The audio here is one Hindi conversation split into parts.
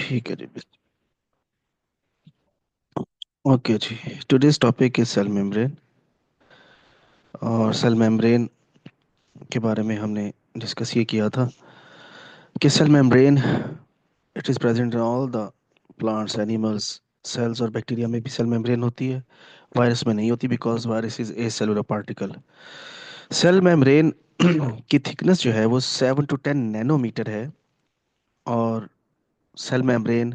ठीक है जी। ओके जी। Today's topic is cell membrane. और सेल मेम्ब्रेन के बारे में हमने डिस्कस ये किया था कि cell membrane it is present in all the plants, animals, cells और बैक्टीरिया में भी सेल मेम्ब्रेन होती है। वायरस में नहीं होती because virus is a cellular particle. Cell membrane की थिकनेस जो है वो 7 to 10 नैनोमीटर है। और सेल मेम्ब्रेन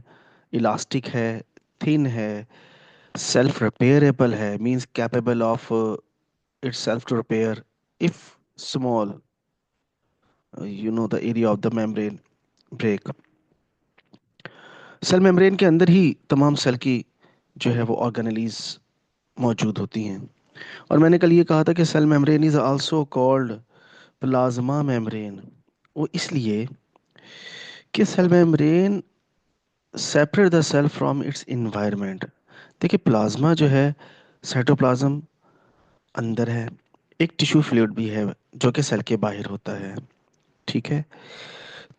इलास्टिक है, थिन है, सेल्फ रिपेयरेबल है, means capable of itself to repair if small, the area of the membrane break. Cell membrane के अंदर ही तमाम सेल की जो है वो ऑर्गेनेलीज मौजूद होती हैं। और मैंने कल ये कहा था कि cell membrane is also called plasma membrane. वो इसलिए कि cell membrane separate the cell from its environment. देखिए, प्लाज्मा जो है, साइटोप्लाज्म अंदर है, एक टिश्यू फ्लूइड भी है जो कि सेल के बाहर होता है। ठीक है।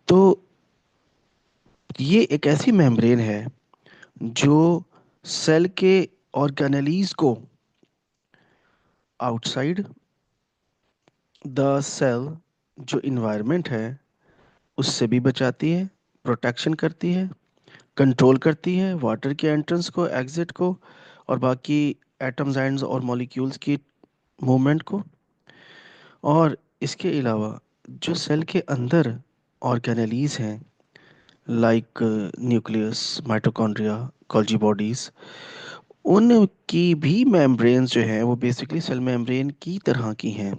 तो ये एक ऐसी मेम्ब्रेन है जो सेल के ऑर्गेनेलीज को आउटसाइड द सेल, जो इन्वायरमेंट है, उससे भी बचाती है, प्रोटेक्शन करती है, कंट्रोल करती है वाटर के एंट्रेंस को, एग्जिट को, और बाकी एटम्स एंड्स और मॉलिक्यूल्स की मूवमेंट को। और इसके अलावा जो सेल के अंदर ऑर्गेनेलीज हैं, like nucleus, mitochondria, Golgi bodies, उनकी भी मेम्ब्रेन्स जो हैं वो बेसिकली सेल मेम्ब्रेन की तरह की हैं।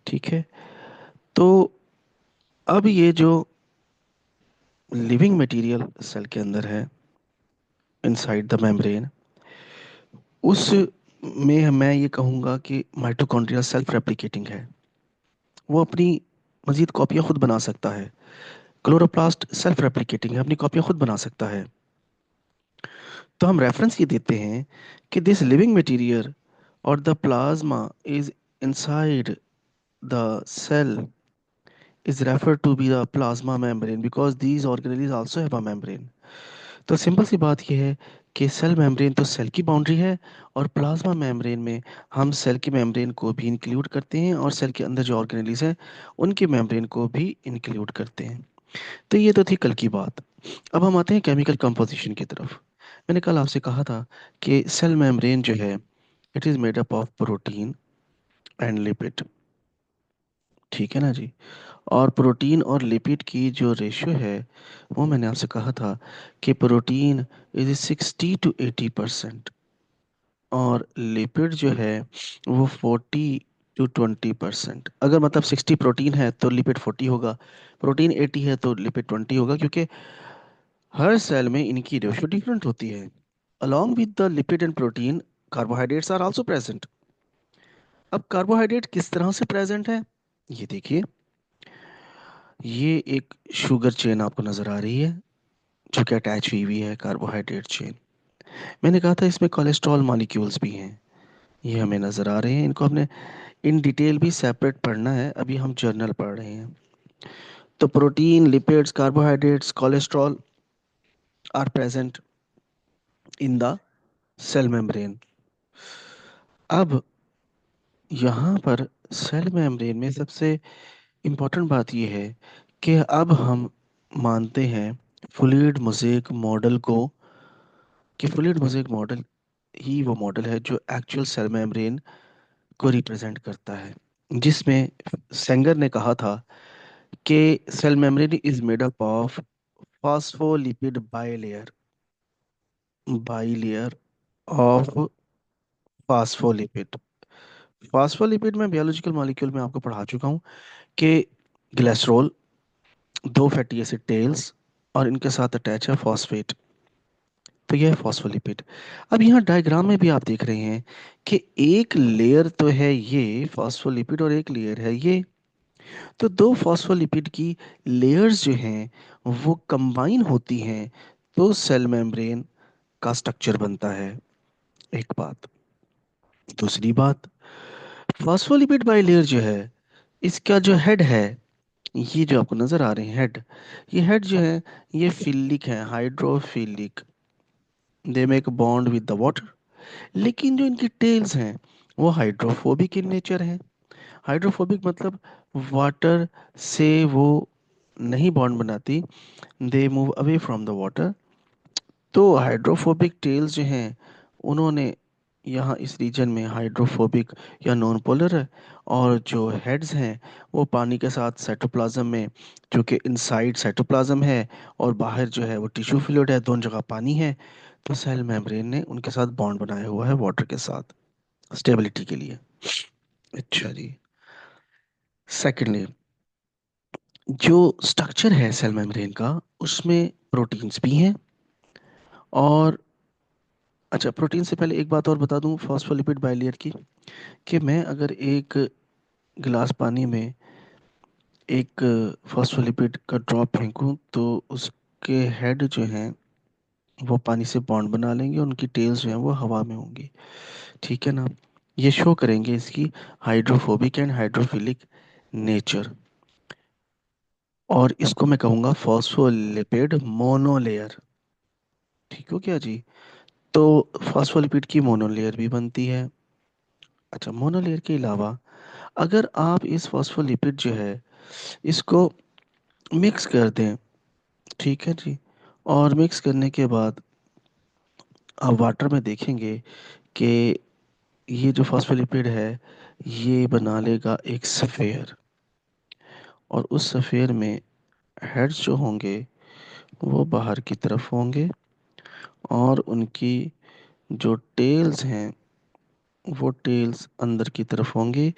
ठीक है। तो अब ये जो लिविंग मटेरियल सेल के अंदर है, इनसाइड द मेम्ब्रेन, उस में मैं ये कहूँगा कि माइटोकॉन्ड्रिया सेल्फ रेप्लिकेटिंग है। वो अपनी मजीद कॉपियाँ खुद बना सकता है। क्लोरोप्लास्ट सेल्फ रेप्लिकेटिंग है, अपनी कॉपियाँ खुद बना सकता है। तो हम रेफरेंस ये देते हैं कि दिस लिविंग मटेरियल और the plasma is inside the cell is referred to be the plasma membrane because these organelles also have a membrane. तो सिंपल सी बात यह है कि सेल मेम्ब्रेन तो सेल की बाउंड्री है, और प्लाज्मा मेम्ब्रेन में हम सेल की मेम्ब्रेन को भी इंक्लूड करते हैं और सेल के अंदर जो ऑर्गेनेलीज हैं उनकी मेम्ब्रेन को भी इंक्लूड करते हैं। तो ये तो थी कल की बात। अब हम आते हैं केमिकल कंपोजिशन की तरफ। मैंने कल आपसे कहा था कि सेल मेम्ब्रेन जो है it is made up of protein and lipid. ठीक है ना जी। और प्रोटीन और लिपिड की जो रेशियो है वो मैंने आपसे कहा था कि प्रोटीन इज 60 to 80%, और लिपिड जो है वो 40 to 20%। अगर मतलब 60 प्रोटीन है तो लिपिड 40 होगा, प्रोटीन 80 है तो लिपिड 20 होगा, क्योंकि हर सेल में इनकी रेशियो डिफरेंट होती है। Along with the lipid and protein, carbohydrates are also present. अब कार्बोहाइड्रेट किस तरह से प्रेजेंट है, ये देखिए। ये एक शुगर चेन आपको नजर आ रही है जो कि अटैच हुई हुई है कार्बोहाइड्रेट चेन। मैंने कहा था इसमें कोलेस्ट्रॉल मॉलिक्यूल्स भी हैं, ये हमें नजर आ रहे हैं। इनको हमने इन डिटेल भी सेपरेट पढ़ना है, अभी हम जर्नल पढ़ रहे हैं। तो protein, lipids, carbohydrates, cholesterol are present in the cell membrane. अब यहाँ पर सेल मेम्ब्रेन में सबसे इम्पोर्टेंट बात यह है कि अब हम मानते हैं फ्लूइड मोज़ेक मॉडल को, कि फ्लूइड मोज़ेक मॉडल ही वो मॉडल है जो एक्चुअल सेल मेम्ब्रेन को रिप्रेजेंट करता है, जिसमें सेंगर ने कहा था कि cell membrane is made up of phospholipid bilayer of phospholipid. Phospholipid में बायोलॉजिकल मॉलिक्यूल में आपको पढ़ा चुका हूँ कि ग्लिसरॉल, दो फैटी एसिड टेल्स, और इनके साथ अटैच है फॉस्फेट। तो यह है फॉस्फोलिपिड। अब यहाँ डायग्राम में भी आप देख रहे हैं कि एक लेयर तो है ये फॉस्फोलिपिड और एक लेयर है ये। तो दो फॉस्फोलिपिड की लेयर्स जो हैं वो कंबाइन होती हैं तो सेल मेम्ब्रेन का स्ट्रक्चर बनता है। एक बात। दूसरी बात, फॉस्फोलिपिड बाइलेयर जो है, इसका जो हेड है ये जो आपको नजर आ रहे हैं हेड, ये हेड जो है ये फिलिक है, hydrophilic, they make bond with the water. लेकिन जो इनकी टेल्स हैं वो हाइड्रोफोबिक इन नेचर है। हाइड्रोफोबिक मतलब वाटर से वो नहीं बॉन्ड बनाती, they move away from the water. तो हाइड्रोफोबिक टेल्स जो हैं उन्होंने यहाँ इस रीजन में हाइड्रोफोबिक या नॉन पोलर है। और जो हेड्स हैं वो पानी के साथ साइटोप्लाज्म में, जो कि इनसाइड साइटोप्लाज्म है और बाहर जो है वो टिश्यू फ्लूइड है, दोनों जगह पानी है। तो सेल मेम्ब्रेन ने उनके साथ बॉन्ड बनाया हुआ है वाटर के साथ, स्टेबिलिटी के लिए। अच्छा जी। सेकेंडली, जो स्ट्रक्चर है सेल मेम्ब्रेन का उसमें प्रोटीन्स भी हैं। और अच्छा, प्रोटीन से पहले एक बात और बता दूं फॉस्फोलिपिड बाइलेयर की, कि मैं अगर एक गिलास पानी में एक फॉस्फोलिपिड का ड्रॉप फेंकूं तो उसके हेड जो हैं वो पानी से बॉन्ड बना लेंगे, उनकी टेल्स जो हैं वो हवा में होंगी। ठीक है ना? ये शो करेंगे इसकी हाइड्रोफोबिक एंड हाइड्रोफिलिक नेचर। और इसको मैं कहूँगा फॉस्फोलिपिड मोनोलेयर। ठीक हो क्या जी? तो फॉस्फोलिपिड की मोनोलेयर भी बनती है। अच्छा, मोनोलेयर के अलावा अगर आप इस फॉस्फोलिपिड जो है इसको मिक्स कर दें, ठीक है जी, और मिक्स करने के बाद आप वाटर में देखेंगे कि ये जो फॉस्फोलिपिड है ये बना लेगा एक सफ़ेयर। और उस सफ़ेयर में हेड्स जो होंगे वो बाहर की तरफ होंगे, और उनकी जो टेल्स हैं वो टेल्स अंदर की तरफ होंगे।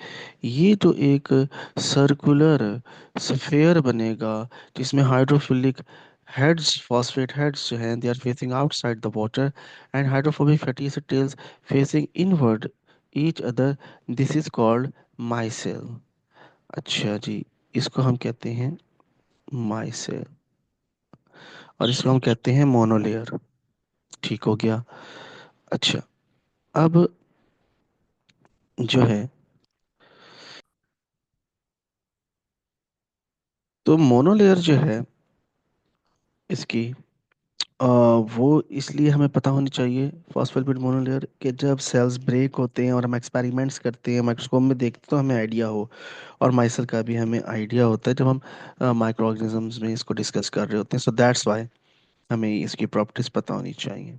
ये जो एक सर्कुलर स्फेयर बनेगा जिसमें हाइड्रोफिलिक हेड्स, फॉस्फेट हेड्स जो हैं they are facing outside the water, and hydrophobic fatty acid tails facing inward each other, this is called micelle. अच्छा जी, इसको हम कहते हैं माइसेल, और इसको हम कहते हैं मोनोलेयर। ठीक हो गया? अच्छा, अब जो है तो मोनोलेयर जो है इसकी वो इसलिए हमें पता होनी चाहिए फॉस्फोलिपिड मोनोलेयर के, जब सेल्स ब्रेक होते हैं और हम एक्सपेरिमेंट्स करते हैं माइक्रोस्कोप में देखते हैं तो हमें आइडिया हो। और माइसेल का भी हमें आइडिया होता है जब हम माइक्रो ऑर्गेनिजम्स में इसको डिस्कस कर रहे होते हैं। सो दैट्स वाई हमें इसकी प्रॉपर्टीज पता होनी चाहिए।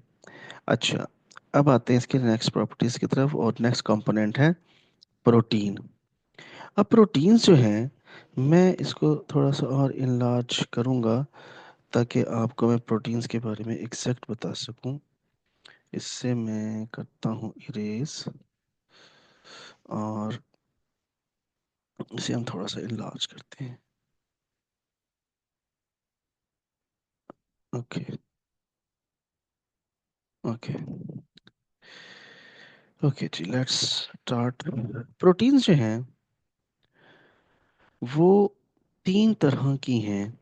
अच्छा, अब आते हैं इसके नेक्स्ट प्रॉपर्टीज की तरफ, और नेक्स्ट कंपोनेंट है प्रोटीन। अब प्रोटीन्स जो हैं मैं इसको थोड़ा सा और इनलार्ज करूँगा ताकि आपको मैं प्रोटीन्स के बारे में एग्जैक्ट बता सकूं। इससे मैं करता हूँ इरेज, और इसे हम थोड़ा सा इनलार्ज करते हैं। ओके, ओके, ओके जी, लेट्स स्टार्ट। प्रोटीन्स जो हैं वो तीन तरह की हैं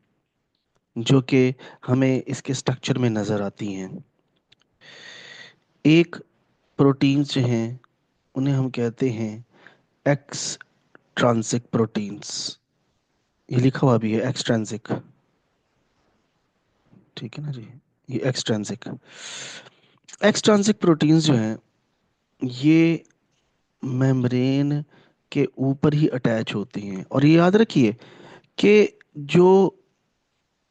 जो कि हमें इसके स्ट्रक्चर में नज़र आती हैं। एक, प्रोटीन्स जो हैं उन्हें हम कहते हैं एक्स ट्रांसिक प्रोटीन्स। ये लिखा हुआ भी है एक्सट्रेंसिक, ठीक है ना जी? ये एक्सट्रेंसिक, एक्सट्रांसिक प्रोटीन्स जो हैं ये मेम्ब्रेन के ऊपर ही अटैच होती हैं। और ये याद रखिए कि जो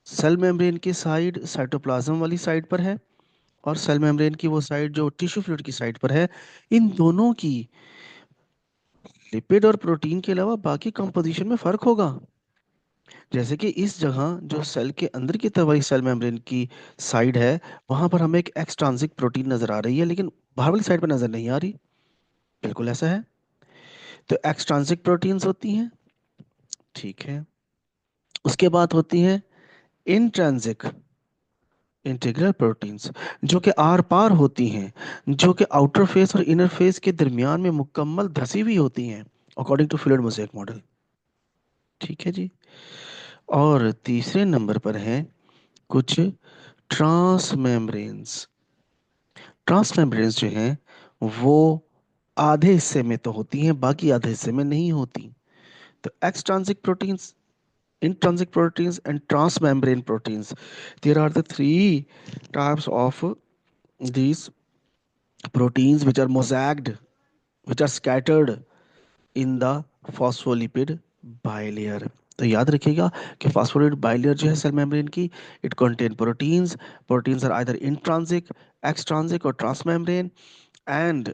सेल मेम्ब्रेन की साइड साइटोप्लाज्म वाली साइड पर है, और सेल मेम्ब्रेन की वो साइड जो टिश्यू फ्लूइड की साइड पर है, इन दोनों की लिपिड और प्रोटीन के अलावा बाकी कंपोजिशन में फर्क होगा। जैसे कि इस जगह जो सेल के अंदर की तरफ वाली सेल मेम्ब्रेन की साइड है वहां पर हमें एक एक्सट्रांसिक प्रोटीन नजर आ रही है, लेकिन बाहर वाली साइड पर नजर नहीं आ रही। बिल्कुल ऐसा है। तो एक्सट्रांसिक प्रोटीन्स होती हैं, ठीक है। उसके बाद होती हैं इंट्रांसिक इंटीग्रल प्रोटीन्स, जो कि आर पार होती हैं, जो कि आउटर फेस और इनर फेस के दरमियान में मुकम्मल धसी हुई होती हैं, according to fluid mosaic model. ठीक है जी। और तीसरे नंबर पर हैं कुछ ट्रांस मेम्ब्रेन्स। ट्रांस मेम्ब्रेन्स जो हैं वो आधे हिस्से में तो होती हैं, बाकी आधे हिस्से में नहीं होती। तो एक्सट्रांसिक proteins intrinsic proteins and transmembrane proteins. There are the three types of these proteins which are mosaicked, which are scattered in the phospholipid bilayer. तो याद रखिएगा कि फॉस्फोलिपिड बाइलेयर जो है सेल मेम्ब्रेन की, it contain proteins. Proteins are either intrinsic, extrinsic और ट्रांसमेम्ब्रेन. एंड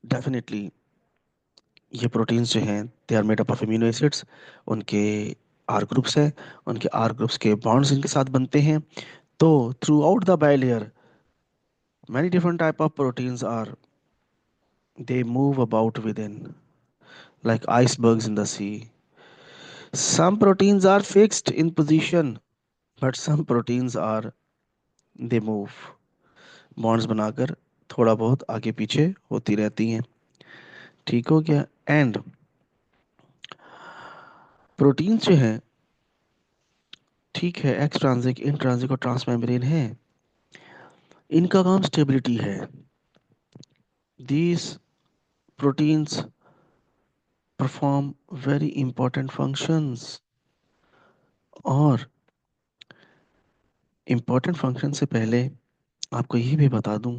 डेफिनेटली ये प्रोटीन्स जो हैं they are made up of amino acids. उनके आर ग्रुप्स हैं, उनके आर ग्रुप्स के बॉन्ड्स इनके साथ बनते हैं. तो through out the bilayer many different type of proteins are, they move about within like icebergs in the sea. Some proteins are fixed in position, but some proteins are, they move, bonds बनाकर थोड़ा बहुत आगे पीछे होती रहती हैं. ठीक हो गया. एंड प्रोटीन्स जो हैं, ठीक है, एक्सट्रांसिक, इंट्रांसिक और ट्रांसमेम्ब्रेन है, इनका काम स्टेबिलिटी है. These proteins perform very important functions. और इम्पोर्टेंट फंक्शन से पहले आपको ये भी बता दूं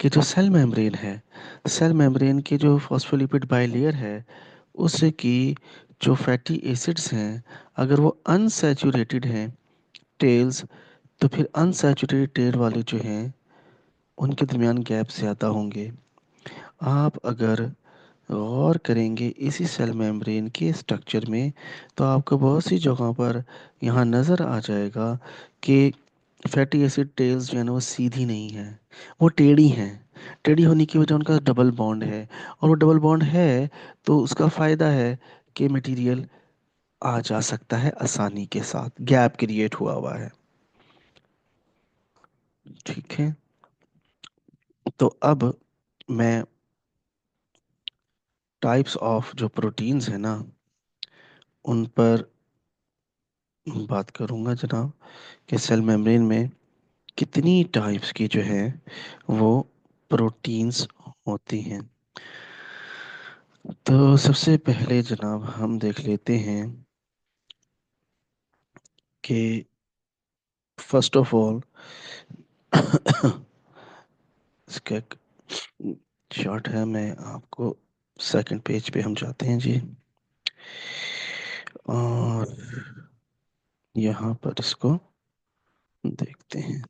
कि जो सेल मेम्ब्रेन है, सेल मेम्ब्रेन के जो फॉस्फोलिपिड बाइलेयर है, उसकी जो फैटी एसिड्स हैं, अगर वो अनसैचुरेटेड हैं टेल्स, तो फिर अनसैचुरेटेड टेल वाले जो हैं उनके दरमियान गैप ज़्यादा होंगे. आप अगर गौर करेंगे इसी सेल मेम्ब्रेन के स्ट्रक्चर में, तो आपको बहुत सी जगहों पर यहाँ नज़र आ जाएगा कि फैटी एसिड टेल्स जो है ना वो सीधी नहीं है, वो टेढ़ी हैं. टेढ़ी होने की वजह उनका डबल बॉन्ड है, और वो डबल बॉन्ड है तो उसका फ़ायदा है कि मटेरियल आ जा सकता है आसानी के साथ, गैप क्रिएट हुआ हुआ है. ठीक है. तो अब मैं टाइप्स ऑफ जो प्रोटीन्स है ना उन पर बात करूंगा जनाब, कि सेल मेम्ब्रेन में कितनी टाइप्स की जो है वो प्रोटीन्स होती हैं. तो सबसे पहले जनाब हम देख लेते हैं कि फर्स्ट ऑफ ऑल इसका एक चार्ट है, मैं आपको सेकंड पेज पे हम जाते हैं जी, और यहाँ पर इसको देखते हैं.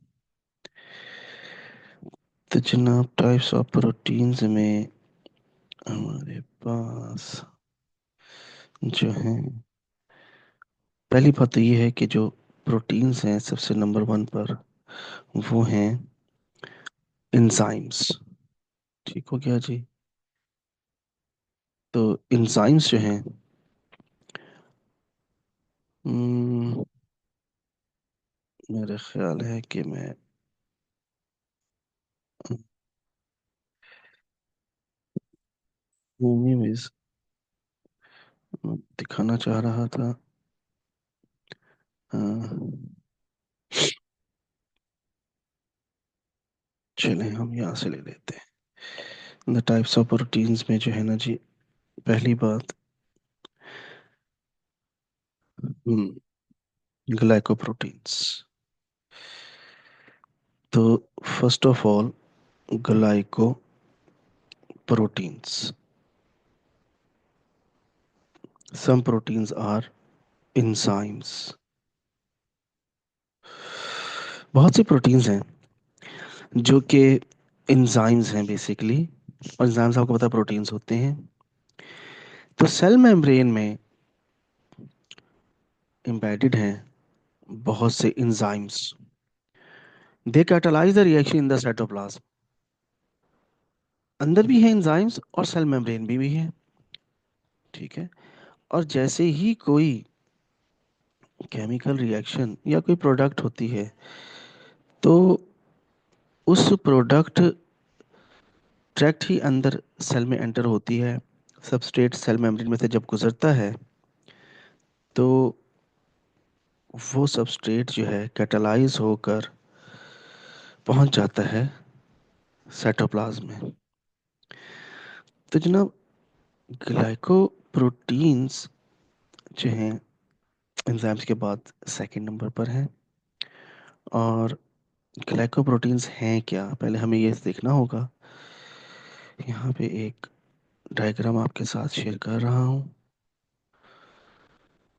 तो जनाब टाइप्स ऑफ प्रोटीन्स में हमारे पास जो है, पहली बात तो ये है कि जो प्रोटीन्स हैं सबसे नंबर वन पर वो हैं इंजाइम्स. ठीक हो गया जी. तो इंजाइम्स जो हैं, हम्म, मेरा ख्याल है कि मैं इमेज दिखाना चाह रहा था. चलें हम यहाँ से ले लेते हैं. द टाइप्स ऑफ प्रोटीन्स में जो है ना जी, पहली बात, ग्लाइकोप्रोटीन्स. तो first of all glycoproteins, some proteins are enzymes. बहुत सी प्रोटीन्स हैं जो कि enzymes हैं बेसिकली, और enzymes आपको पता है प्रोटीन्स होते हैं. तो सेल मेम्ब्रेन में एम्बेडेड हैं बहुत से enzymes. They catalyse the reaction in the cytoplasm. अंदर भी है enzymes और सेल मेम्ब्रेन भी है. ठीक है. और जैसे ही कोई केमिकल रिएक्शन या कोई प्रोडक्ट होती है, तो उस प्रोडक्ट डायरेक्ट ही अंदर सेल में एंटर होती है. सबस्ट्रेट सेल मेम्ब्रेन में से जब गुजरता है, तो वो सबस्ट्रेट जो है कैटालाइज होकर पहुंच जाता है साइटोप्लाज्म में. तो जनाब ग्लाइकोप्रोटीन्स जो हैं एंजाइम्स के बाद सेकंड नंबर पर है। और ग्लाइकोप्रोटीन्स हैं क्या, पहले हमें ये देखना होगा। यहाँ पे एक डायग्राम आपके साथ शेयर कर रहा हूँ।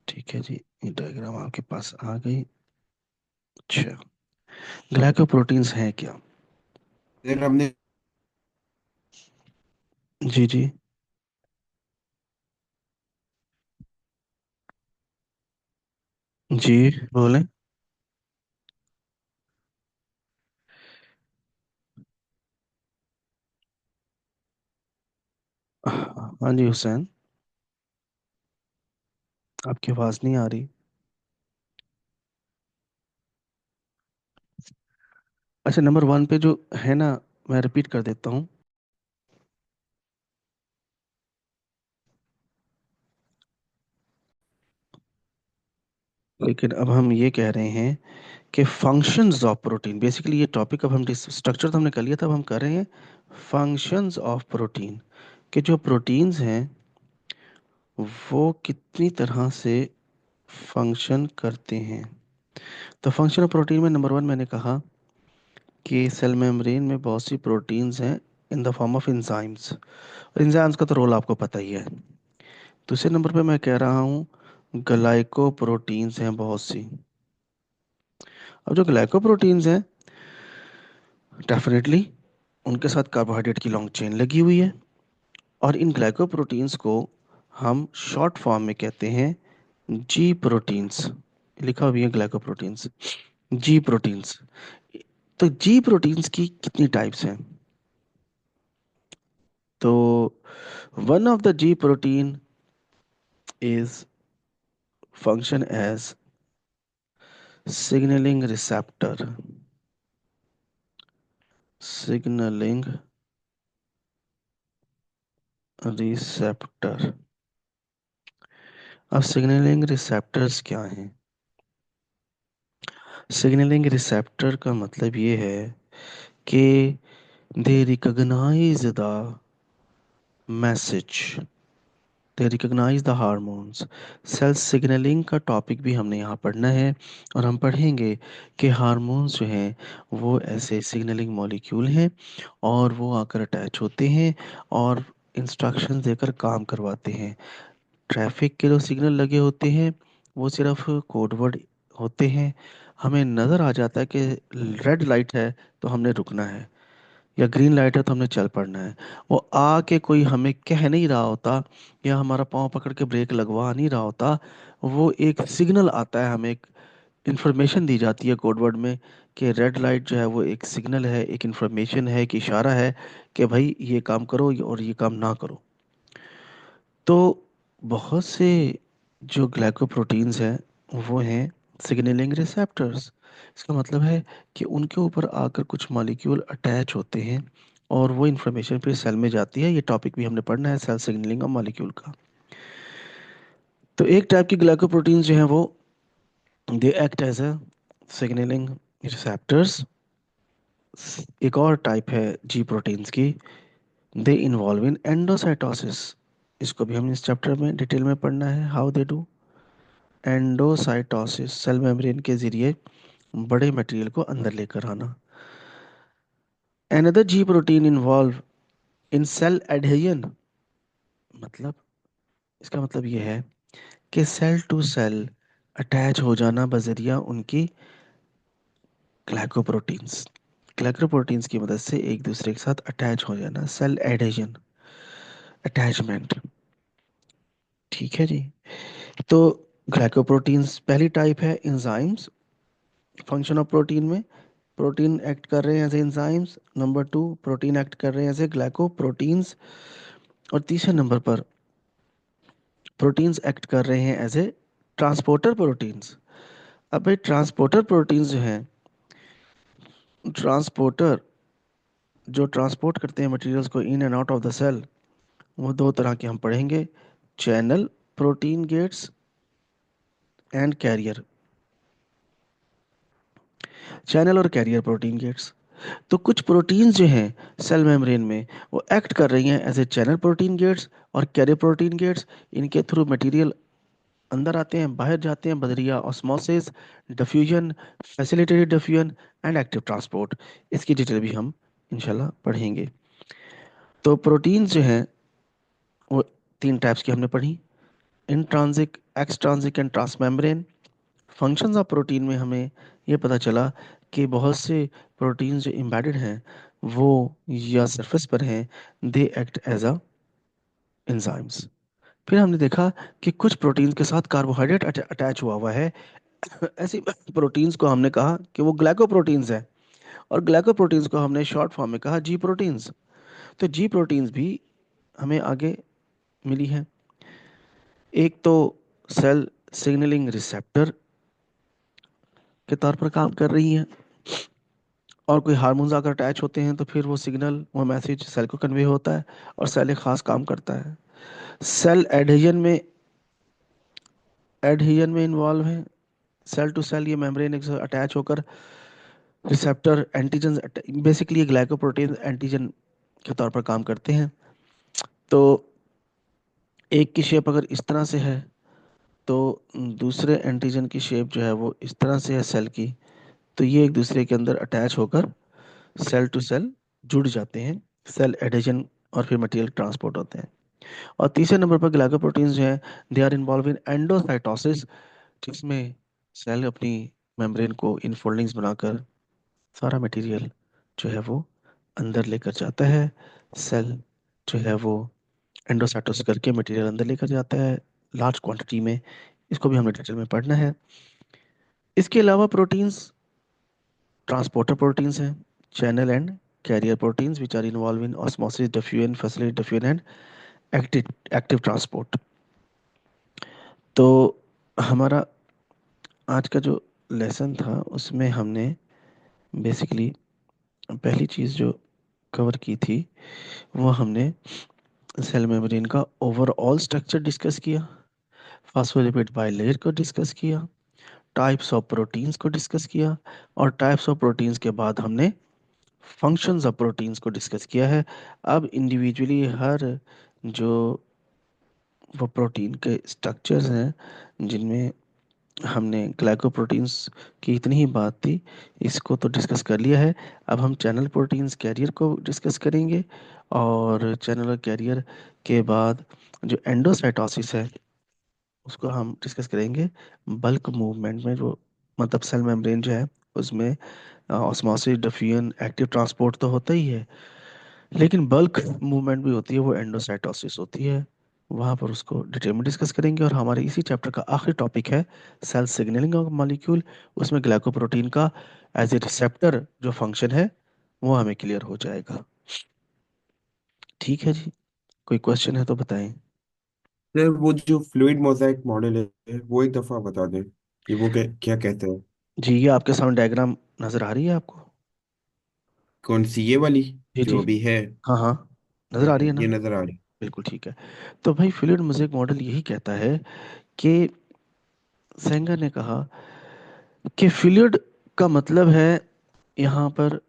ठीक है जी, ये डायग्राम आपके पास आ गई। अच्छा, ग्लाइकोप्रोटीन्स हैं क्या? फिर हमने जी जी। जी बोलें। हाँ जी हुसैन, आपकी आवाज़ नहीं आ रही। अच्छा, नंबर वन पे जो है ना, मैं रिपीट कर देता हूँ। लेकिन अब हम ये कह रहे हैं कि फंक्शंस ऑफ प्रोटीन, बेसिकली ये टॉपिक अब हम स्ट्रक्चर तो हमने कर लिया था, अब हम कर रहे हैं फंक्शंस ऑफ प्रोटीन, कि जो प्रोटीन्स हैं वो कितनी तरह से फंक्शन करते हैं। तो फंक्शन ऑफ प्रोटीन में नंबर वन मैंने कहा कि सेल मेम्ब्रेन में बहुत सी प्रोटीन्स हैं in the form of enzymes. और एंजाइम्स का तो रोल आपको पता ही है। दूसरे नंबर पे मैं कह रहा हूँ ग्लाइकोप्रोटीन्स हैं बहुत सी। अब जो ग्लाइकोप्रोटीन्स हैं, डेफिनेटली उनके साथ कार्बोहाइड्रेट की लॉन्ग चेन लगी हुई है। और इन ग्लाइकोप्रोटीन्स को हम शॉर्ट फॉर्म में कहते हैं जी प्रोटीन्स। लिखा हुआ भी है ग्लाइकोप्रोटीन्स, जी प्रोटीन्स। तो जी प्रोटीन्स की कितनी टाइप्स हैं? तो one of the G protein is function as signalling receptor. Signalling receptor. अब सिग्नलिंग रिसेप्टर्स क्या हैं? सिग्नलिंग रिसेप्टर का मतलब ये है कि they recognise the message, they recognise the hormones. Cell signalling का टॉपिक भी हमने यहाँ पढ़ना है। और हम पढ़ेंगे कि हार्मोन्स जो हैं वो ऐसे सिग्नलिंग मॉलिक्यूल हैं, और वो आकर अटैच होते हैं और इंस्ट्रक्शन देकर काम करवाते हैं। ट्रैफिक के जो सिग्नल लगे होते हैं वो सिर्फ कोड वर्ड होते हैं। हमें नज़र आ जाता है कि रेड लाइट है तो हमने रुकना है, या ग्रीन लाइट है तो हमने चल पड़ना है। वो आके कोई हमें कह नहीं रहा होता, या हमारा पाँव पकड़ के ब्रेक लगवा नहीं रहा होता। वो एक सिग्नल आता है, हमें एक इंफॉर्मेशन दी जाती है कोड वर्ड में, कि रेड लाइट जो है वो एक सिग्नल है, एक इंफॉर्मेशन है, एक इशारा है कि भाई ये काम करो और ये काम ना करो। तो बहुत से जो ग्लाइकोप्रोटीन्स हैं वो हैं सिग्नलिंग रिसेप्टर्स। इसका मतलब है कि उनके ऊपर आकर कुछ मॉलिक्यूल अटैच होते हैं और वो इन्फॉर्मेशन फिर सेल में जाती है। ये टॉपिक भी हमने पढ़ना है, सेल सिग्नलिंग ऑफ मॉलिक्यूल का। तो एक टाइप की ग्लाइकोप्रोटीन्स जो हैं वो they act as a signalling receptors. एक और टाइप है जी प्रोटीन्स की, दे इन्वॉल्व इन एंडोसाइटोसिस। इसको भी हम इस चैप्टर में डिटेल में पढ़ना है, how they do endocytosis, cell membrane के जरिए बड़े मटेरियल को अंदर लेकर आना। Another G protein involved in cell adhesion. मतलब, इसका मतलब ये है कि सेल टू सेल अटैच हो जाना बजरिया उनकी ग्लाइकोप्रोटीन्स। ग्लाइकोप्रोटीन्स की मदद से एक दूसरे के साथ अटैच हो जाना, सेल एडहेजन, अटैचमेंट। ठीक है जी। तो ग्लाइकोप्रोटीन्स पहली टाइप है एंजाइम्स। फंक्शन ऑफ प्रोटीन में प्रोटीन एक्ट कर रहे हैं as enzymes. Number two, protein act कर रहे हैं एज ए ग्लाइकोप्रोटीन्स। और तीसरे नंबर पर प्रोटीन्स एक्ट कर रहे हैं एज ए ट्रांसपोर्टर प्रोटीन्स। अब भाई ट्रांसपोर्टर प्रोटीन्स जो हैं, ट्रांसपोर्टर जो ट्रांसपोर्ट करते हैं मटेरियल्स को in and out of the cell, वो दो तरह के हम पढ़ेंगे, channel protein gates and carrier. Channel और कैरियर प्रोटीन गेट्स। तो कुछ प्रोटीन्स जो हैं सेल मेम्ब्रेन में, वो एक्ट कर रही हैं as a channel protein gates और कैरियर प्रोटीन गेट्स। इनके थ्रू मटेरियल अंदर आते हैं, बाहर जाते हैं, बदरिया osmosis, diffusion, facilitated diffusion and active transport. इसकी डिटेल भी हम इंशाल्लाह पढ़ेंगे। तो प्रोटीन्स जो हैं वो तीन टाइप्स की हमने पढ़ी, intrinsic, extrinsic and transmembrane. Functions of protein में हमें ये पता चला कि बहुत से प्रोटीन्स जो एम्बेडेड हैं वो या सरफेस पर हैं, they act as a enzymes. फिर हमने देखा कि कुछ प्रोटीन्स के साथ कार्बोहाइड्रेट अटैच हुआ हुआ है। ऐसी प्रोटीन्स को हमने कहा कि वो ग्लाइकोप्रोटीन्स हैं, और ग्लाइकोप्रोटीन्स को हमने शॉर्ट फॉर्म में कहा जी प्रोटीन्स। तो जी प्रोटीन्स भी हमें आगे मिली है। एक तो सेल सिग्नलिंग रिसेप्टर के तौर पर काम कर रही हैं, और कोई हार्मोन्स अगर अटैच होते हैं तो फिर वो सिग्नल, वो मैसेज सेल को कन्वे होता है, और सेल एक खास काम करता है। सेल एडहेजन में इन्वॉल्व है। सेल टू सेल ये मेम्ब्रेन एक अटैच होकर रिसेप्टर एंटीजन, बेसिकली ये ग्लाइकोप्रोटीन एंटीजन के तौर पर काम करते हैं। तो एक की शेप अगर इस तरह से है तो दूसरे एंटीजन की शेप जो है वो इस तरह से है सेल की, तो ये एक दूसरे के अंदर अटैच होकर सेल टू सेल जुड़ जाते हैं, सेल एडेजन, और फिर मटेरियल ट्रांसपोर्ट होते हैं। और तीसरे नंबर पर ग्लाइकोप्रोटीन्स जो हैं, they are involved in endocytosis, जिसमें सेल अपनी मेम्ब्रेन को इनफोल्डिंग्स बनाकर सारा मटेरियल जो है वो अंदर लेकर जाता है। सेल जो है वो एंडोसाइटोसिस करके मटेरियल अंदर लेकर जाता है लार्ज क्वांटिटी में। इसको भी हमने डिटेल में पढ़ना है। इसके अलावा प्रोटीन्स ट्रांसपोर्टर प्रोटीन्स हैं, channel and carrier proteins which are involved in osmosis, diffusion, facilitated diffusion and active active transport. तो हमारा आज का जो लेसन था उसमें हमने बेसिकली पहली चीज़ जो कवर की थी वो हमने सेल मेम्ब्रेन का ओवरऑल स्ट्रक्चर डिस्कस किया, फॉस्फोलिपिड बाइलेयर को डिस्कस किया, टाइप्स ऑफ प्रोटीन्स को डिस्कस किया, और टाइप्स ऑफ प्रोटीन्स के बाद हमने फंक्शंस ऑफ प्रोटीन्स को डिस्कस किया है। अब इंडिविजुअली हर जो वो प्रोटीन के स्ट्रक्चर्स हैं जिनमें हमने ग्लाइकोप्रोटीन्स की इतनी ही बात थी, इसको तो डिस्कस कर लिया है। अब हम चैनल प्रोटीन्स कैरियर को डिस्कस करेंगे, और चैनल और कैरियर के बाद जो एंडोसाइटोसिस है उसको हम डिस्कस करेंगे। बल्क मूवमेंट में जो, मतलब सेल मेम्ब्रेन जो है उसमें ऑस्मोसिस, डिफ्यूजन, एक्टिव ट्रांसपोर्ट तो होता ही है, लेकिन बल्क मूवमेंट भी होती है, वो एंडोसाइटोसिस होती है। वहाँ पर उसको डिटेल में डिस्कस करेंगे। और हमारे इसी चैप्टर का आखिरी टॉपिक है सेल सिग्नलिंग ऑफ मॉलिक्यूल। उसमें ग्लाइकोप्रोटीन का एज ए रिसेप्टर जो फंक्शन है वो हमें क्लियर हो जाएगा। ठीक है जी, कोई क्वेश्चन है तो बताएं। सर वो जो फ्लूइड मोजाइक मॉडल है वो एक दफा बता दें कि वो क्या क्या कहते हैं। जी, ये आपके सामने डायग्राम नज़र आ रही है आपको? कौन सी, ये वाली जी जी। जो अभी है? हाँ हाँ, नज़र आ रही है ना? ये नजर आ रही। बिल्कुल ठीक है। तो भाई फ्लूइड मोज़ेक मॉडल यही कहता है कि सेंगर ने कहा कि फ्लूइड का मतलब है यहाँ पर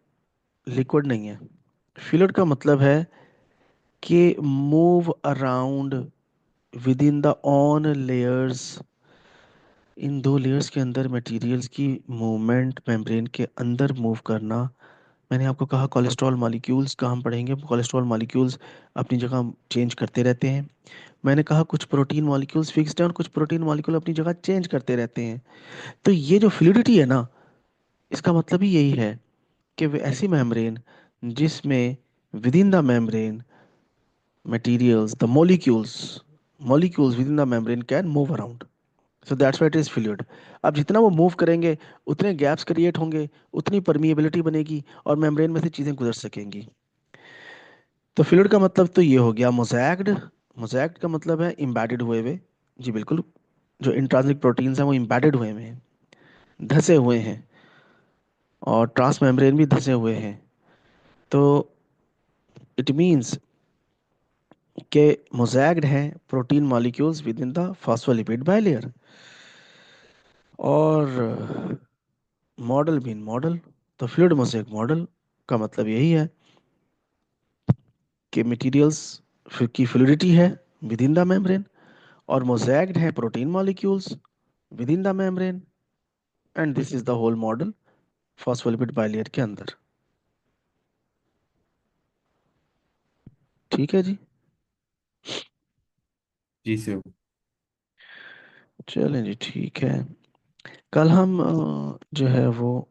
लिक्विड नहीं है। फ्लूइड का मतलब है कि move around within the on layers, इन दो लेयर्स के अंदर मटेरियल्स की मूवमेंट, मेम्ब्रेन के अंदर मूव करना। मैंने आपको कहा कोलेस्ट्रॉल मॉलिक्यूल्स का हम पढ़ेंगे, कोलेस्ट्रॉल मॉलिक्यूल्स अपनी जगह चेंज करते रहते हैं। मैंने कहा कुछ प्रोटीन मॉलिक्यूल्स फिक्स्ड हैं और कुछ प्रोटीन मॉलिक्यूल अपनी जगह चेंज करते रहते हैं। तो ये जो फ्लूइडिटी है ना, इसका मतलब ही यही है कि वे ऐसी मेम्ब्रेन जिसमें with in the membrane materials, the molecules within the membrane can move around. So that's why it is fluid. अब जितना वो मूव करेंगे उतने गैप्स क्रिएट होंगे, उतनी परमिएबिलिटी बनेगी, और मेम्ब्रेन में से चीजें गुजर सकेंगी। तो फ्लूइड का मतलब तो ये हो गया। मोज़ैक्ड, मोज़ैक्ड का मतलब है इम्बेडेड हुए हुए। जी बिल्कुल, जो इंट्रांसिक प्रोटीन्स हैं वो इम्बेडेड हुए हैं, धसे हुए हैं, और ट्रांस मेम्ब्रेन भी धसे हुए हैं। तो इट मीन्स के मोज़ैक्ड हैं protein molecules within the phospholipid bilayer. और मॉडल बीन मॉडल, तो फ्लूइड मोज़ेक मॉडल का मतलब यही है कि मटेरियल्स की फ्लूइडिटी है विद इन द मेम्ब्रेन, और मोज़ैक्ड है protein molecules within the membrane, and this is the whole model phospholipid bilayer के अंदर। ठीक है जी। जी सर। चलें जी, ठीक है। कल हम जो है वो